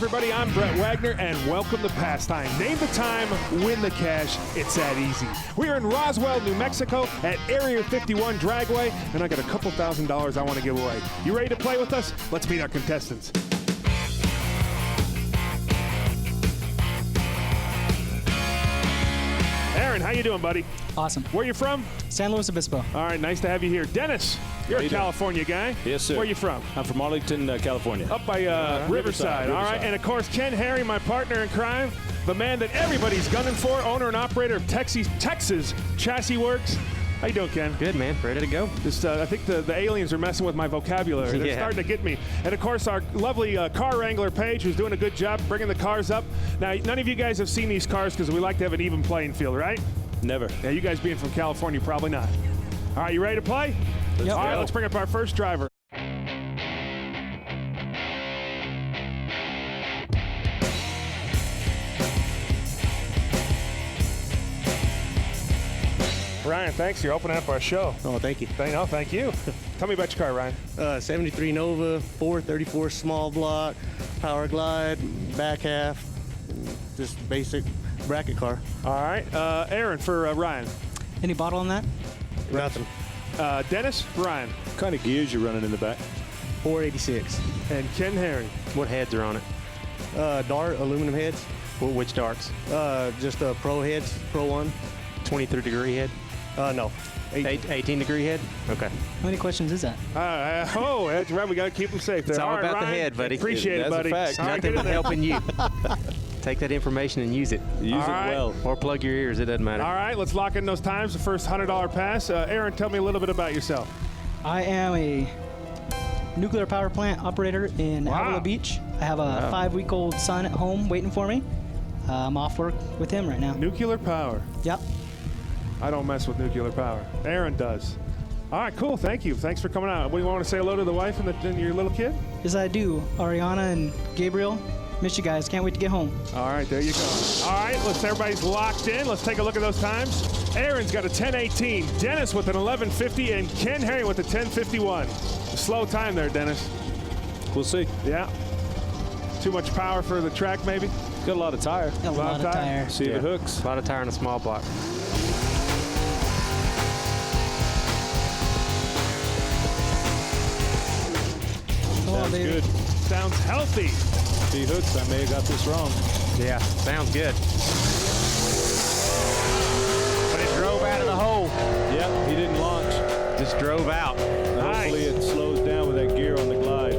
everybody. I'm Brett Wagner, and welcome to Pastime. Name the time, win the cash. It's that easy. We are in Roswell, New Mexico at Area 51 Dragway, and I got a couple $1,000s I want to give away. You ready to play with us? Let's meet our contestants. Aaron, how you doing, buddy? Awesome. Where you from? San Luis Obispo. All right, nice to have you here. Dennis, you're a California guy. Yes, sir. Where you from? I'm from Arlington, California. Up by Riverside. All right, and of course, Ken Harry, my partner in crime, the man that everybody's gunning for, owner and operator of Texas Chassis Works. How you doing, Ken? Good, man. Ready to go. Just, I think the aliens are messing with my vocabulary. They're starting to get me. And, of course, our lovely car wrangler, Paige, who's doing a good job bringing the cars up. Now, none of you guys have seen these cars because we like to have an even playing field, right? Never. Yeah, you guys being from California, probably not. All right, you ready to play? Yep. All right, let's bring up our first driver. Ryan, thanks. You're opening up our show. Oh, thank you. Thank you. Tell me about your car, Ryan. 73 Nova, 434 small block, power glide, back half, just basic bracket car. All right. Aaron for Ryan. Any bottle on that? Nothing. Dennis, Ryan. What kind of gears you running in the back? 486. And Ken Harry. What heads are on it? Dart, aluminum heads. Which darts? Just Pro heads, Pro 1. 23 degree head? No. 18 degree head? Okay. How many questions is that? Oh, that's right. We got to keep them safe there. It's all right, about Ryan, the head, buddy. Appreciate it, buddy. That's a fact. All right, Nothing get but in there. helping you. Take that information and use it. Use All it right. well. Or plug your ears. It doesn't matter. All right, let's lock in those times. The first $100 pass. Aaron, tell me a little bit about yourself. I am a nuclear power plant operator in Avila Beach. I have a 5-week-old son at home waiting for me. I'm off work with him right now. Nuclear power. Yep. I don't mess with nuclear power. Aaron does. All right, cool. Thank you. Thanks for coming out. We want to say hello to the wife and your little kid? Yes, I do. Ariana and Gabriel, miss you guys. Can't wait to get home. All right, there you go. All right, everybody's locked in. Let's take a look at those times. Aaron's got a 10:18, Dennis with an 11:50, and Ken Harry with a 10:51. Slow time there, Dennis. We'll see. Yeah. Too much power for the track, maybe? Got a lot of tire. A lot of tire. See if it hooks. A lot of tire in a small block. Come on, Sounds baby. good. Sounds healthy. If he hooks, I may have got this wrong. Yeah, sounds good. But it drove out of the hole. Yep, he didn't launch. Just drove out. Hopefully it slows down with that gear on the glide.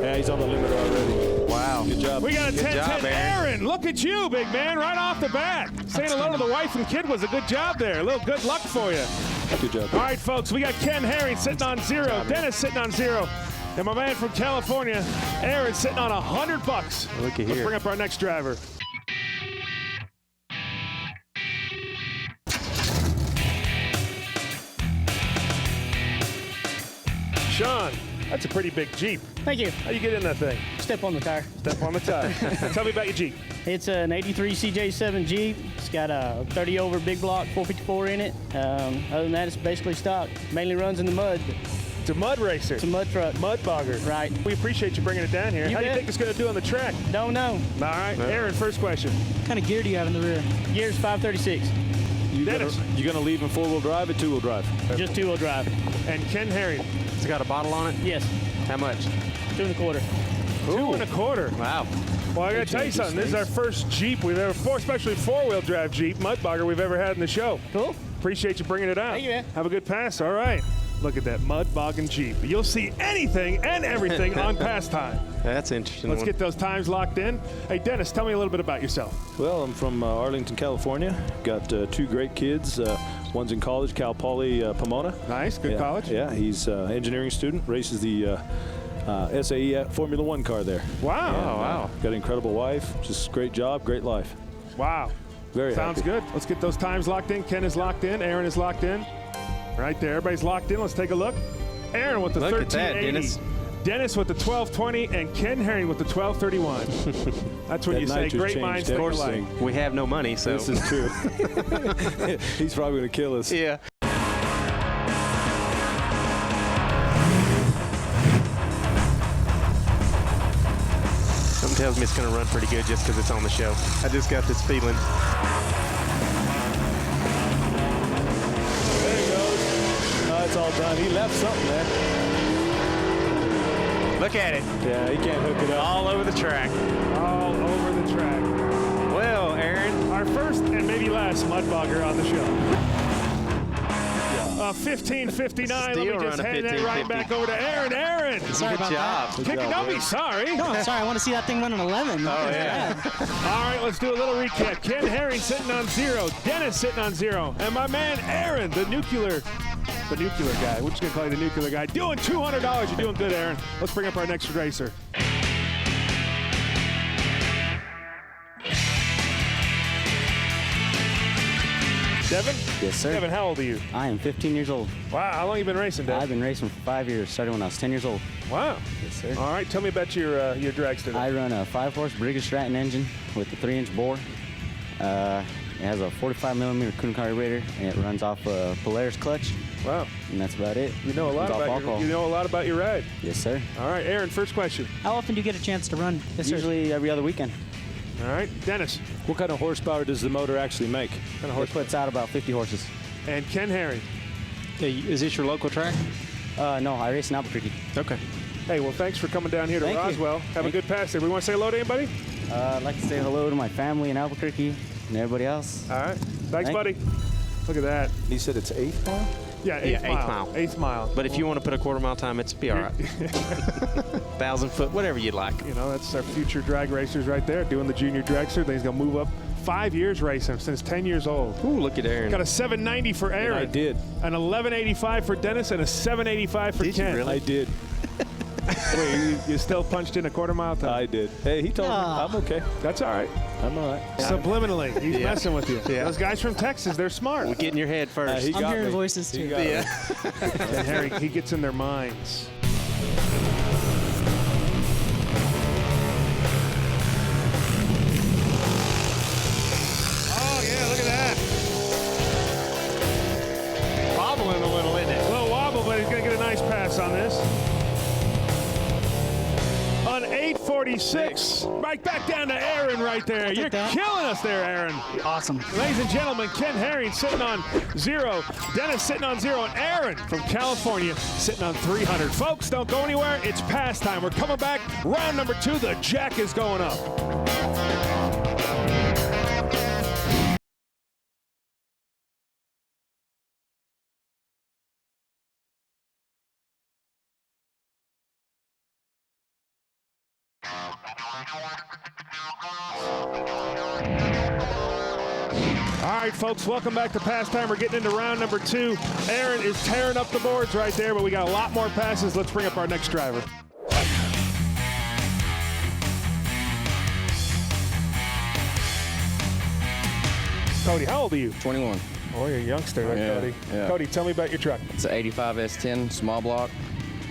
Yeah, he's on the limiter already. Wow. Good job. We got a Good 10-10. job, Aaron, look at you, big man, right off the bat. Saying hello to the wife and kid was a good job there. A little good luck for you. Good job. All right, folks, we got Ken Harry sitting on 0, Dennis sitting on 0, and my man from California, Aaron, sitting on $100. Look at Let's here. bring up our next driver. Sean, that's a pretty big Jeep. Thank you. How you get in that thing? Step on the tire. Step on the tire. Tell me about your Jeep. It's an 83 CJ7 Jeep. It's got a 30 over big block 454 in it. Other than that, it's basically stock. Mainly runs in the mud. It's a mud racer. It's a mud truck. Mud bogger. Right. We appreciate you bringing it down here. You How do you bet. think it's going to do on the track? Don't know. All right, Aaron, first question. What kind of gear do you have in the rear? Gears 536. You Dennis. gonna leave in 4-wheel drive or 2-wheel drive? Just 2-wheel drive. And Ken Harry, It's got a bottle on it? Yes. How much? 2 1/4. 2 1/4. Wow. Well, I got to tell you something. This is our first Jeep we've ever, especially 4-wheel drive Jeep, mud bogger we've ever had in the show. Cool. Appreciate you bringing it out. Thank you, man. Have a good pass. All right. Look at that mud bogging Jeep. You'll see anything and everything on Pastime. That's interesting. Let's get those times locked in. Hey, Dennis, tell me a little bit about yourself. Well, I'm from Arlington, California. Got 2 great kids. One's in college, Cal Poly Pomona. Nice. Good college. Yeah, he's an engineering student, races the SAE Formula 1 car there. Wow. Oh, wow. Got an incredible wife. Just great job, great life. Wow. Very Sounds happy. good. Let's get those times locked in. Ken is locked in. Aaron is locked in. Right there. Everybody's locked in. Let's take a look. Aaron with the Look 1380. at that, Dennis. Dennis with the 1220 and Ken Harry with the 1231. That's when That you say nitro's great changed minds think alike. everything. We have no money, so. This is true. He's probably going to kill us. Yeah. tells me it's going to run pretty good just because it's on the show. I just got this feeling. There he goes. It's all done. He left something there. Look at it. Yeah, he can't hook it up. All over the track. All over the track. Well, Aaron. Our first and maybe last mud bogger on the show. 15:59. Let me just hand that right back over to Aaron. Aaron! Sorry about that. Don't be sorry. No, I'm sorry. I want to see that thing run an 11. Oh, yeah. All right, let's do a little recap. Ken Herring sitting on 0. Dennis sitting on 0. And my man Aaron, the nuclear guy. We're just going to call you the nuclear guy. Doing $200. You're doing good, Aaron. Let's bring up our next racer. Devin? Yes, sir. Devin, how old are you? I am 15 years old. Wow, how long you been racing, Devin? I've been racing for 5 years, started when I was 10 years old. Wow. Yes, sir. All right, tell me about your dragster. I run a 5-horse Briggs Stratton engine with a 3-inch bore. It has a 45mm Kuhn carburetor, and it runs off a Polaris clutch. Wow. And that's about it. You know a lot about your ride. Yes, sir. All right, Aaron, first question. How often do you get a chance to run? Yes, sir. Usually every other weekend. All right, Dennis. What kind of horsepower does the motor actually make? It puts out about 50 horses. And Ken Herring. Hey, is this your local track? No, I race in Albuquerque. Okay. Hey, well, thanks for coming down here to Thank you. Roswell. Have a good pass there. We want to say hello to anybody? I'd like to say hello to my family in Albuquerque and everybody else. All right. Thanks, Thank buddy. Look at that. He said it's 8 mile? Yeah, eighth mile. 8th mile. But if you want to put a quarter mile time, it's be all right. 1,000 foot, whatever you'd like. You know, that's our future drag racers right there, doing the junior dragster. Then he's going to move up 5 years racing since 10 years old. Ooh, look at Aaron. Got a 790 for Aaron. I did. An 1185 for Dennis and a 785 for Did you Ken. really? I did. Wait, you still punched in a quarter mile time? I did. Hey, he told me I'm okay. That's all right. I'm all right. Subliminally, he's messing with you. Yeah. Those guys from Texas, they're smart. We'll get in your head first. He I'm got hearing me. voices He too. got me. And Harry, he gets in their minds. Oh, yeah, look at that. Bobbling a little, isn't it? A little wobble, but he's going to get a nice pass on this. On 846, right back down to Aaron right there. You're that. killing us there, Aaron. Awesome. Ladies and gentlemen, Ken Herring sitting on 0, Dennis sitting on 0, and Aaron from California sitting on 300. Folks, don't go anywhere. It's Pastime. We're coming back. Round number 2, the jack is going up. All right, folks, welcome back to Pastime. We're getting into round number 2. Aaron is tearing up the boards right there, but we got a lot more passes. Let's bring up our next driver. Cody, how old are you? 21. Oh, you're a youngster, right, Yeah, Cody? yeah. Cody, tell me about your truck. It's an 85 S10 small block.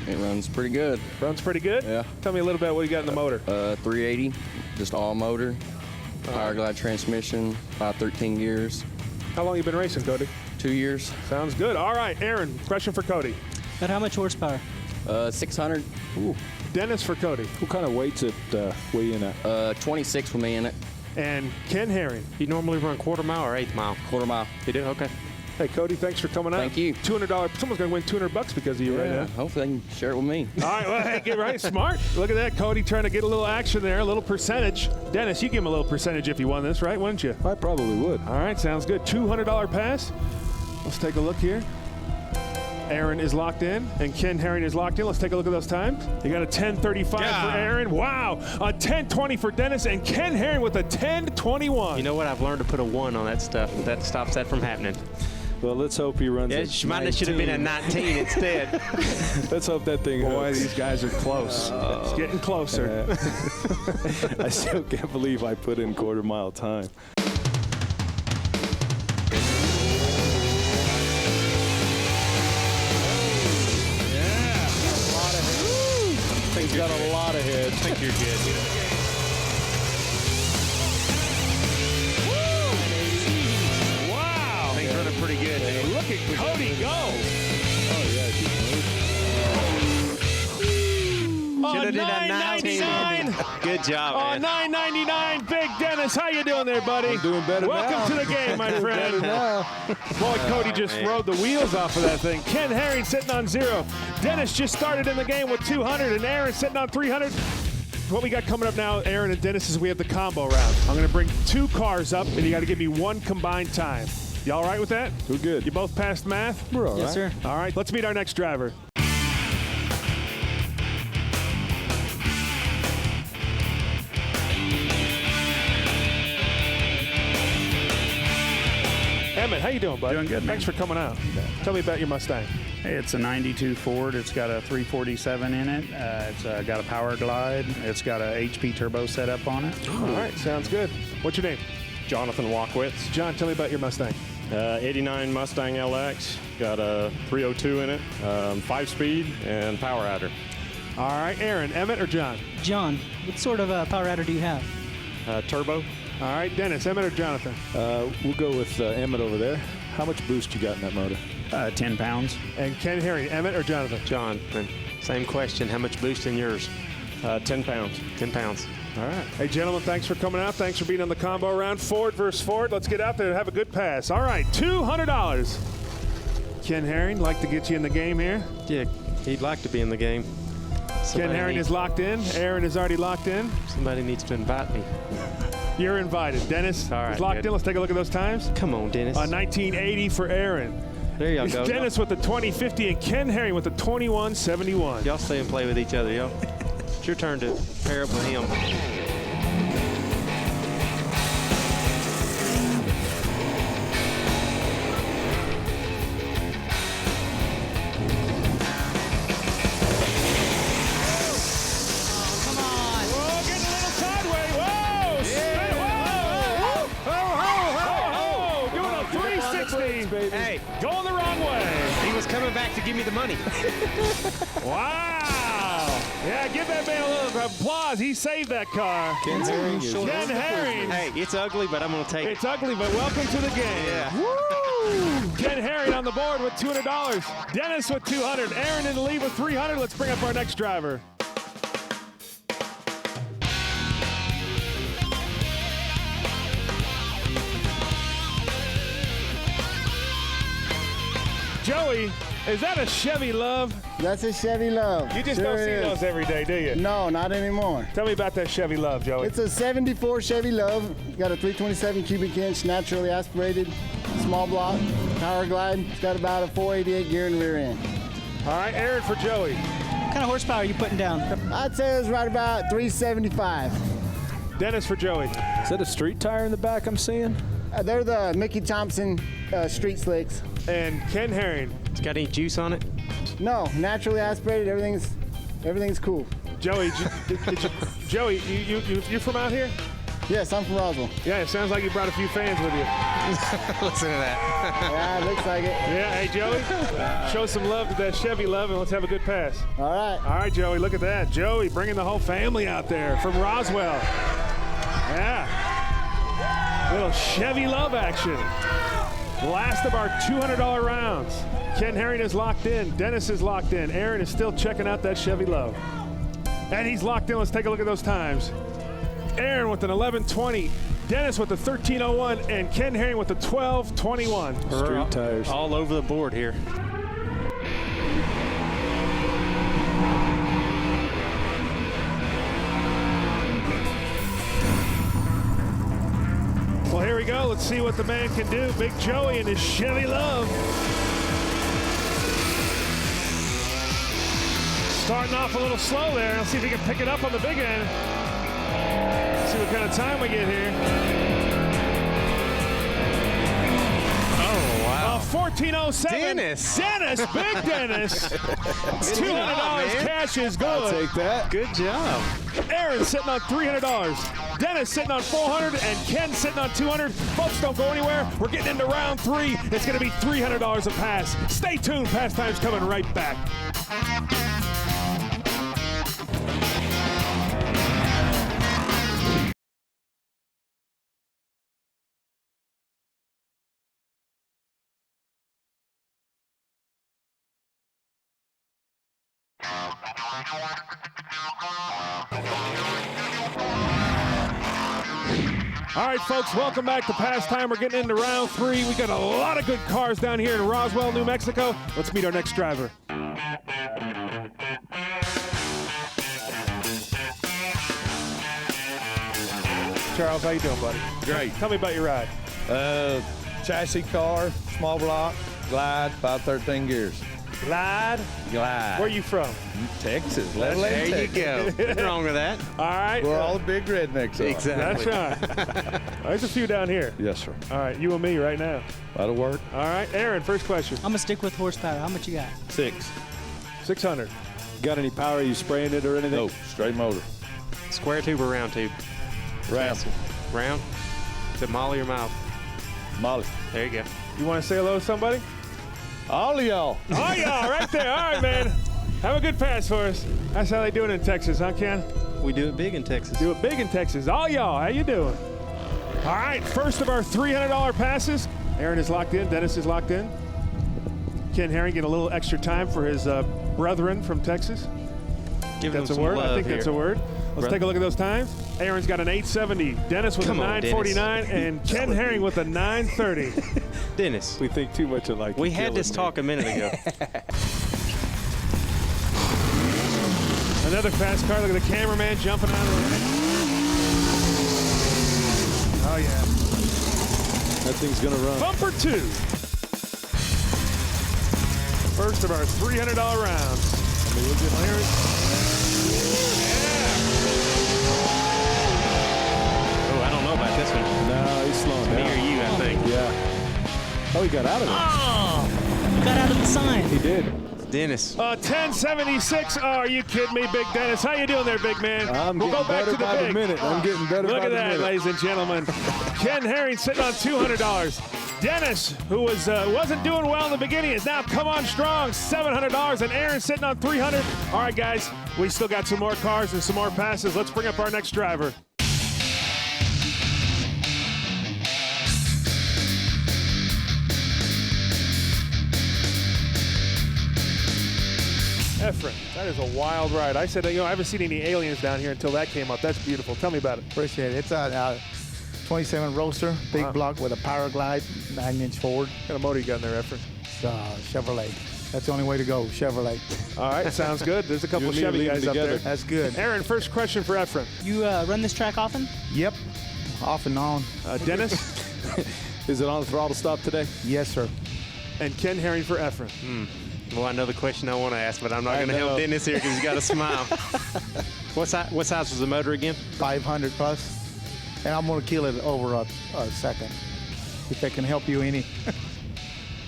It runs pretty good. Runs pretty good? Yeah. Tell me a little bit what you got in the motor. 380, just all motor. Power glide transmission, 513 gears. How long you been racing, Cody? 2 years. Sounds good. All right, Aaron, question for Cody. At how much horsepower? 600. Dennis for Cody. What kind of weights it weigh in at? 26 with me in it. And Ken Herring. You normally run quarter mile or 1/8 mile? Quarter mile. You do? Okay. Hey, Cody, thanks for coming out. Thank you. $200. Someone's going to win $200 because of you right now. Hopefully they can share it with me. All right, well, hey, get right. Smart. Look at that, Cody trying to get a little action there, a little percentage. Dennis, you give him a little percentage if you won this, right? Wouldn't you? I probably would. All right, sounds good. $200 pass. Let's take a look here. Aaron is locked in, and Ken Herring is locked in. Let's take a look at those times. You got a 10:35 for Aaron. Wow, a 10:20 for Dennis, and Ken Herring with a 10:21. You know what? I've learned to put a 1 on that stuff. That stops that from happening. Well, let's hope he runs Yeah, a it should have been a 19 instead. Let's hope that thing Boy, hooks. these guys are close. It's getting closer. I still can't believe I put in quarter mile time. Thing's got a lot of head. I think you're good. Wow. Things running pretty good, dude. Look at Cody go. Oh, yeah, Should've did a 19. $9.99. Good job, Oh, man. $9.99. Big Dennis, how you doing there, buddy? I'm doing better Welcome now. to the game, my friend. Boy, Cody just rode the wheels off of that thing. Ken Herring sitting on 0. Dennis just started in the game with 200, and Aaron sitting on 300. What we got coming up now, Aaron and Dennis, is we have the combo round. I'm going to bring 2 cars up, and you got to give me 1 combined time. You all right with that? We're good. You both passed math? We're all right. Yes, sir. All right, let's meet our next driver. Emmett, how you doing, bud? Doing good, man. Thanks for coming out. Tell me about your Mustang. Hey, it's a 92 Ford. It's got a 347 in it. It's got a power glide. It's got a HP turbo setup on it. All right, sounds good. What's your name? Jonathan Walkwitz. John, tell me about your Mustang. 89 Mustang LX. Got a 302 in it, 5-speed, and power adder. All right, Aaron, Emmett or John? John, what sort of power adder do you have? Turbo. All right, Dennis, Emmett or Jonathan? We'll go with Emmett over there. How much boost you got in that motor? 10 pounds. And Ken Herring, Emmett or Jonathan? John, same question. How much boost in yours? 10 pounds. 10 pounds. All right. Hey, gentlemen, thanks for coming out. Thanks for being on the combo round. Ford versus Ford. Let's get out there and have a good pass. All right, $200. Ken Herring, like to get you in the game here. Yeah, he'd like to be in the game. Ken Herring is locked in. Aaron is already locked in. Somebody needs to invite me. You're invited. Dennis All right, is locked good. in. Let's take a look at those times. Come on, Dennis. 1980 for Aaron. There y'all It's go. Dennis with the 2050 and Ken Herring with the 2171. Y'all stay and play with each other, y'all. It's your turn to pair up with him. Whoa, getting a little sideways. Whoa! Spin. Whoa! Ho! Doing a 360. Hey, Going the wrong way. he was coming back to give me the money. Wow! Yeah, give that man a little applause. He saved that car. Ken Herring is Ken Herring. Hey, it's ugly, but I'm going to take it. It's ugly, but welcome to the game. Yeah. Woo! Ken Herring on the board with $200. Dennis with 200. Aaron in the lead with 300. Let's bring up our next driver. Joey, is that a Chevy LUV? That's a Chevy LUV. You just Sure don't see is. those every day, do you? No, not anymore. Tell me about that Chevy LUV, Joey. It's a 74 Chevy LUV. It's got a 327 cubic inch, naturally aspirated, small block, power glide. It's got about a 488 gear in the rear end. All right, Aaron for Joey. What kind of horsepower are you putting down? I'd say it's right about 375. Dennis for Joey. Is that a street tire in the back I'm seeing? They're the Mickey Thompson street slicks. And Ken Herring. It's got any juice on it? No, naturally aspirated. Everything's cool. Joey, Joey, you from out here? Yes, I'm from Roswell. Yeah, it sounds like you brought a few fans with you. Listen to that. Yeah, it looks like it. Yeah, hey, Joey, show some love to that Chevy LUV and let's have a good pass. All right. All right, Joey, look at that. Joey bringing the whole family out there from Roswell. Yeah. Little Chevy LUV action. Last of our $200 rounds. Ken Herring is locked in. Dennis is locked in. Aaron is still checking out that Chevy LUV. And he's locked in. Let's take a look at those times. Aaron with an 11:20. Dennis with the 13:01. And Ken Herring with the 12:21. Street tires. All over the board here. Well, here we go. Let's see what the man can do. Big Joey and his Chevy LUV. Starting off a little slow there. Let's see if he can pick it up on the big end. See what kind of time we get here. Oh, wow. 14:07. Dennis. Dennis, big Dennis. $200 cash is good. I'll take that. Good job. Aaron sitting on $300. Dennis sitting on $400 and Ken sitting on $200. Folks, don't go anywhere. We're getting into round 3. It's going to be $300 a pass. Stay tuned. Pastime's coming right back. All right, folks, welcome back to Pastime. We're getting into round 3. We got a lot of good cars down here in Roswell, New Mexico. Let's meet our next driver. Charles, how you doing, buddy? Great. Tell me about your ride. Chassis car, small block, glide, 513 gears. Glide? Glide. Where are you from? Texas. There you go. Nothing wrong with that. All right. Where all the big rednecks are. Exactly. That's right. There's a few down here. Yes, sir. All right, you and me right now. That'll work. All right, Aaron, first question. I'm gonna stick with horsepower. How much you got? 600. Got any power? Are you spraying it or anything? No, straight motor. Square tube or round tube? Round. Round? Is it Molly or Miles? Molly. There you go. You want to say hello to somebody? All of y'all. Oh, y'all, right there. All right, man. Have a good pass for us. That's how they do it in Texas, huh, Ken? We do it big in Texas. Do it big in Texas. All y'all, how you doing? All right, first of our $300 passes. Aaron is locked in. Dennis is locked in. Ken Herring getting a little extra time for his brethren from Texas. Give them That's a some word. love I think here. that's a word. Let's take a look at those times. Aaron's got an 870. Dennis with Come a on, 949, and Ken Herring with a 930. Dennis, We think too much alike. we You're had killing this me. talk a minute ago. Another fast car. Look at the cameraman jumping out of the way. Oh, yeah. That thing's going to run. Bumper 2. First of our $300 rounds. I mean, we'll get Oh, I don't know about this one. No, he's slowing Me down. or you, I think. Yeah. Oh, he got out of it. Oh, got out of the sign. He did. Dennis. 1076. Oh, are you kidding me, Big Dennis? How you doing there, big man? I'm we'll getting go back better to the by big. the minute. I'm getting better Look by at the that, minute. ladies and gentlemen. Ken Herring sitting on $200. Dennis, who wasn't doing well in the beginning, has now come on strong, $700, and Aaron sitting on $300. All right, guys, we still got some more cars and some more passes. Let's bring up our next driver. Efren, that is a wild ride. I said, I haven't seen any aliens down here until that came up. That's beautiful. Tell me about it. Appreciate it. It's a 27 Roadster, big block with a power glide, 9-inch Ford. What kind of motor you got in there, Efren? It's Chevrolet. That's the only way to go, Chevrolet. All right, sounds good. There's a couple of You and me Chevy leaving guys up together. there. That's good. Aaron, first question for Efren. You run this track often? Yep, off and on. Dennis Is it on the throttle stop today? Yes, sir. and Ken Herring for Efren. Well, I know the question I want to ask, but I'm not going to know. help Dennis here because he's got a smile. What size was the motor again? 500 plus. And I'm going to kill it over a second. If I can help you any.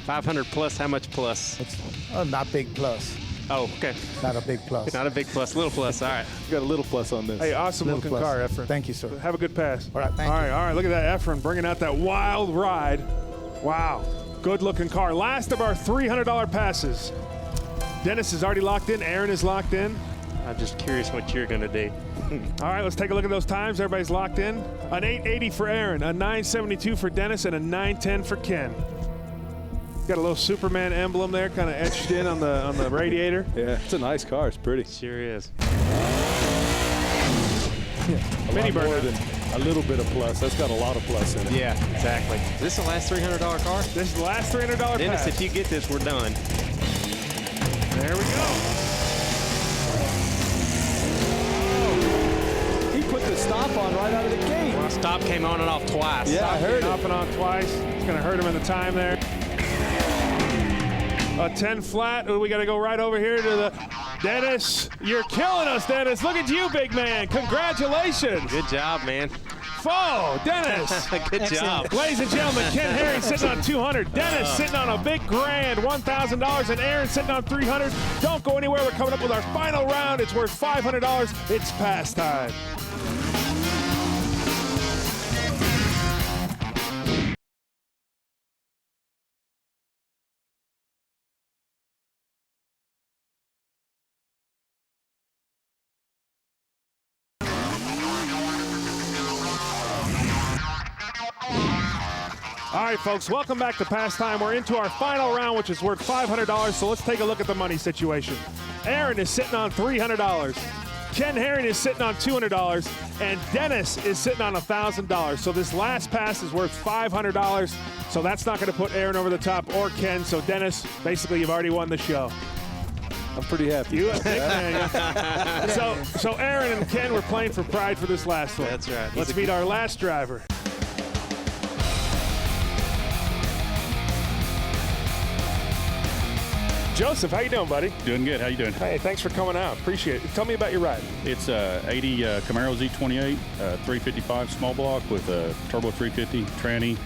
500 plus, how much plus? It's not big plus. Oh, okay. Not a big plus. Not a big plus, little plus. All right. You got a little plus on this. Hey, awesome Little looking plus. car, Efren. Thank you, sir. Have a good pass. All right, thank you. All right, look at that, Efren bringing out that wild ride. Wow, good looking car. Last of our $300 passes. Dennis is already locked in. Aaron is locked in. I'm just curious what you're going to do. All right, let's take a look at those times. Everybody's locked in. An 880 for Aaron, a 972 for Dennis, and a 910 for Ken. Got a little Superman emblem there, kind of etched in on the radiator. Yeah, it's a nice car. It's pretty. Sure is. A Mini lot more burner. than a little bit of plus. That's got a lot of plus in it. Yeah, exactly. Is this the last $300 car? This is the last $300 Dennis, pass. if you get this, we're done. There we go. He put the stop on right out of the gate. Well, stop came on and off twice. Yeah, I heard Off it. and on twice. It's going to hurt him in the time there. A 10 flat. We got to go right over here to the Dennis. You're killing us, Dennis. Look at you, big man. Congratulations. Good job, man. Dennis. Good job. Ladies and gentlemen, Ken Herring sitting on 200. Dennis sitting on a big grand $1,000, and Aaron sitting on 300. Don't go anywhere. We're coming up with our final round. It's worth $500. It's Pastime. All right, folks, welcome back to Pastime. We're into our final round, which is worth $500, so let's take a look at the money situation. Aaron is sitting on $300. Ken Herring is sitting on $200, and Dennis is sitting on $1,000. So this last pass is worth $500. So that's not going to put Aaron over the top or Ken. So Dennis, basically, you've already won the show. I'm pretty happy. You a big man. Yeah. So Aaron and Ken were playing for pride for this last one. That's right. Let's meet our last driver. Joseph, how you doing, buddy? Doing good. How you doing? Hey, thanks for coming out. Appreciate it. Tell me about your ride. It's a 80 Camaro Z28, 355 small block with a turbo 350 tranny,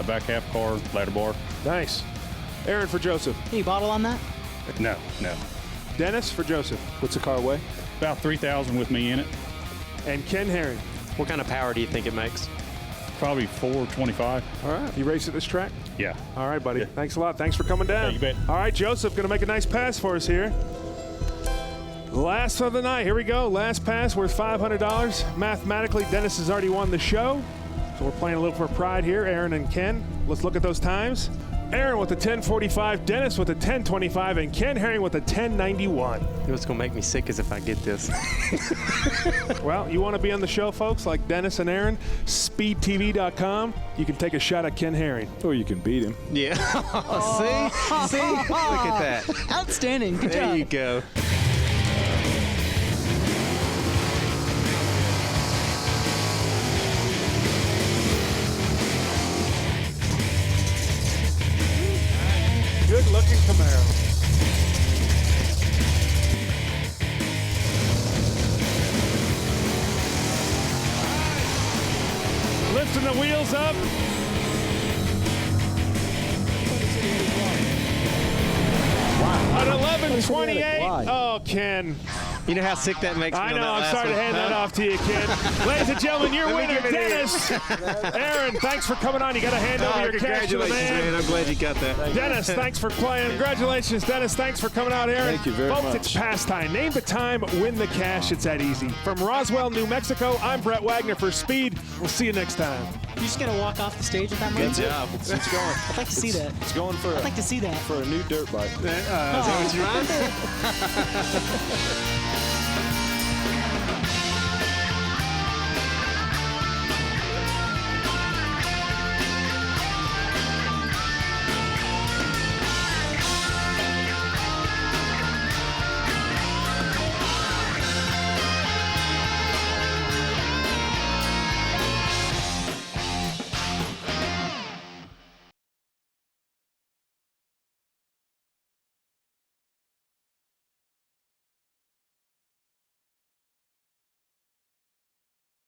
back half car, ladder bar. Nice. Aaron for Joseph. Any bottle on that? No. Dennis for Joseph. What's the car weigh? About 3,000 with me in it. And Ken Herring. What kind of power do you think it makes? Probably 425. All right. You race at this track? Yeah. All right, buddy. Yeah. Thanks a lot. Thanks for coming down. Yeah, you bet. All right, Joseph, going to make a nice pass for us here. Last of the night. Here we go. Last pass worth $500. Mathematically, Dennis has already won the show. So we're playing a little for pride here, Aaron and Ken. Let's look at those times. Aaron with a 10:45, Dennis with a 10:25, and Ken Herring with a 10:91. What's going to make me sick is if I get this. Well, you want to be on the show, folks, like Dennis and Aaron, speedtv.com. You can take a shot at Ken Herring. Or you can beat him. Yeah. See? Look at that. Outstanding. Good job. There you go. Good-looking Camaro. Lifting the wheels up. Wow. At 11:28. Oh, Ken. You know how sick that makes me? I know. I'm sorry to hand that off to you, Ken. Ladies and gentlemen, your winner, Dennis. Aaron, thanks for coming on. You got to hand over your cash to the man. I'm glad you got that. Dennis, thanks for playing. Congratulations, Dennis. Thanks for coming out, Aaron. Thank you very Folks, much. it's Pastime. Name the time, win the cash. It's that easy. From Roswell, New Mexico, I'm Brett Wagner for Speed. We'll see you next time. You just gonna walk off the stage with that money? Good job. It's going. I'd like to see that. It's going for. I'd like to see that. For a new dirt bike. Is that what you're on?